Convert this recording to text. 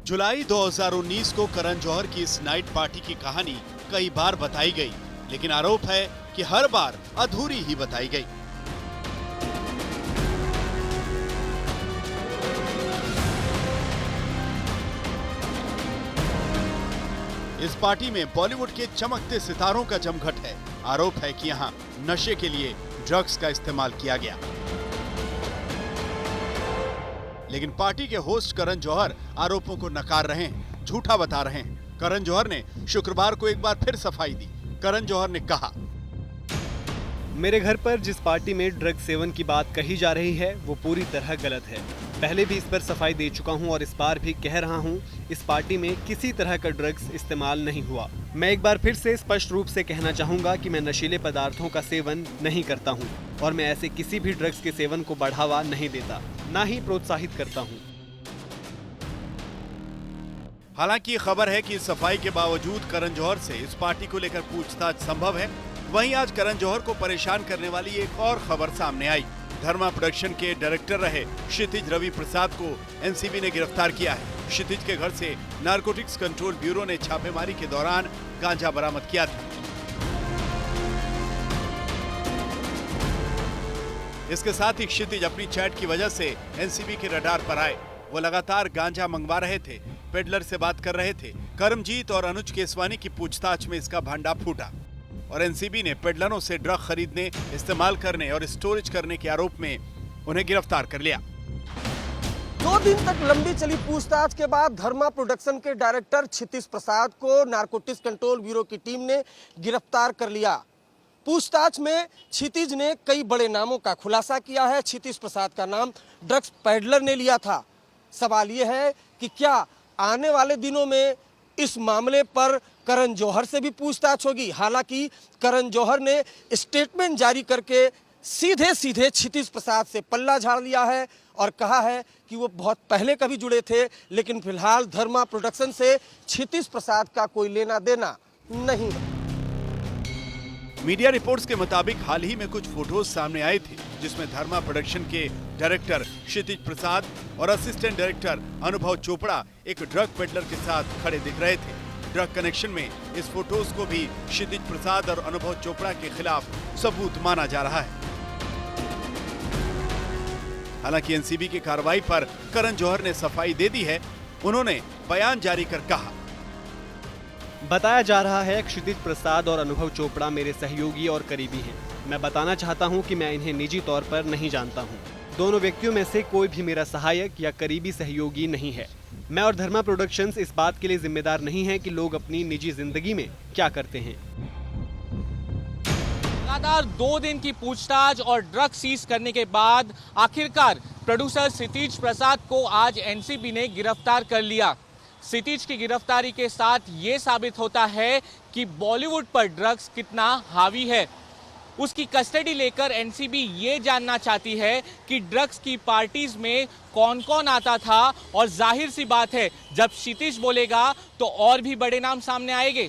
जुलाई 2019 को करण जौहर की इस नाइट पार्टी की कहानी कई बार बताई गई, लेकिन आरोप है कि हर बार अधूरी ही बताई गई। इस पार्टी में बॉलीवुड के चमकते सितारों का जमघट है। आरोप है कि यहाँ नशे के लिए ड्रग्स का इस्तेमाल किया गया, लेकिन पार्टी के होस्ट करण जौहर आरोपों को नकार रहे हैं, झूठा बता रहे हैं। करण जौहर ने शुक्रवार को एक बार फिर सफाई दी। करण जौहर ने कहा, मेरे घर पर जिस पार्टी में ड्रग सेवन की बात कही जा रही है वो पूरी तरह गलत है। पहले भी इस पर सफाई दे चुका हूं और इस बार भी कह रहा हूं, इस पार्टी में किसी तरह का ड्रग्स इस्तेमाल नहीं हुआ। मैं एक बार फिर से स्पष्ट रूप से कहना चाहूंगा कि मैं नशीले पदार्थों का सेवन नहीं करता हूं और मैं ऐसे किसी भी ड्रग्स के सेवन को बढ़ावा नहीं देता, ना ही प्रोत्साहित करता हूं। हालांकि खबर है कि सफाई के बावजूद करण जौहर से इस पार्टी को लेकर पूछताछ संभव है। वहीं आज करण जौहर को परेशान करने वाली एक और खबर सामने आई। धर्मा प्रोडक्शन के डायरेक्टर रहे क्षितिज रवि प्रसाद को एनसीबी ने गिरफ्तार किया है। क्षितिज के घर से नारकोटिक्स कंट्रोल ब्यूरो ने छापेमारी के दौरान गांजा बरामद किया था। इसके साथ ही क्षितिज अपनी चैट की वजह से एनसीबी के रडार पर आए। वो लगातार गांजा मंगवा रहे थे, पेडलर से बात कर रहे थे। करमजीत और अनुज केसवानी की पूछताछ में इसका भांडा फूटा और एनसीबी ने पेडलरों से ड्रग खरीदने, इस्तेमाल करने और स्टोरेज करने के आरोप में उन्हें गिरफ्तार कर लिया। 2 दिन तक लंबी चली पूछताछ के बाद धर्मा प्रोडक्शन के डायरेक्टर क्षितिज प्रसाद को नारकोटिक्स कंट्रोल ब्यूरो की टीम ने गिरफ्तार कर लिया। पूछताछ में क्षितिज ने कई बड़े नामों का खुलासा किया है। क्षितिज प्रसाद का नाम ड्रग्स पेडलर ने लिया था। सवाल यह है कि क्या आने वाले दिनों में इस मामले पर करण जौहर से भी पूछताछ होगी। हालांकि करण जौहर ने स्टेटमेंट जारी करके सीधे क्षितिज प्रसाद से पल्ला झाड़ लिया है और कहा है कि वो बहुत पहले कभी जुड़े थे, लेकिन फिलहाल धर्मा प्रोडक्शन से क्षितिज प्रसाद का कोई लेना देना नहीं है। मीडिया रिपोर्ट्स के मुताबिक हाल ही में कुछ फोटोज सामने आए थे जिसमें धर्मा प्रोडक्शन के डायरेक्टर क्षितिज प्रसाद और असिस्टेंट डायरेक्टर अनुभव चोपड़ा एक ड्रग पेडलर के साथ खड़े दिख रहे थे। ड्रग कनेक्शन में इस फोटोज को भी क्षितिज प्रसाद और अनुभव चोपड़ा के खिलाफ सबूत माना जा रहा है। हालांकि एनसीबी की कार्रवाई पर करण जौहर ने सफाई दे दी है। उन्होंने बयान जारी कर कहा, बताया जा रहा है क्षितिज प्रसाद और अनुभव चोपड़ा मेरे सहयोगी और करीबी हैं। मैं बताना चाहता हूं कि मैं इन्हें निजी तौर पर नहीं जानता हूं। दोनों व्यक्तियों में से कोई भी मेरा सहायक या करीबी सहयोगी नहीं है। मैं और धर्मा प्रोडक्शंस इस बात के लिए जिम्मेदार नहीं हैं कि लोग अपनी निजी जिंदगी में क्या करते हैं। लगातार 2 दिन की पूछताछ और ड्रग सीज करने के बाद आखिरकार प्रोड्यूसर क्षितिज प्रसाद को आज एनसीबी ने गिरफ्तार कर लिया। क्षितिज की गिरफ्तारी के साथ ये साबित होता है कि बॉलीवुड पर ड्रग्स कितना हावी है। उसकी कस्टडी लेकर एनसीबी ये जानना चाहती है कि ड्रग्स की पार्टीज में कौन कौन आता था और जाहिर सी बात है जब क्षितिज बोलेगा तो और भी बड़े नाम सामने आएंगे।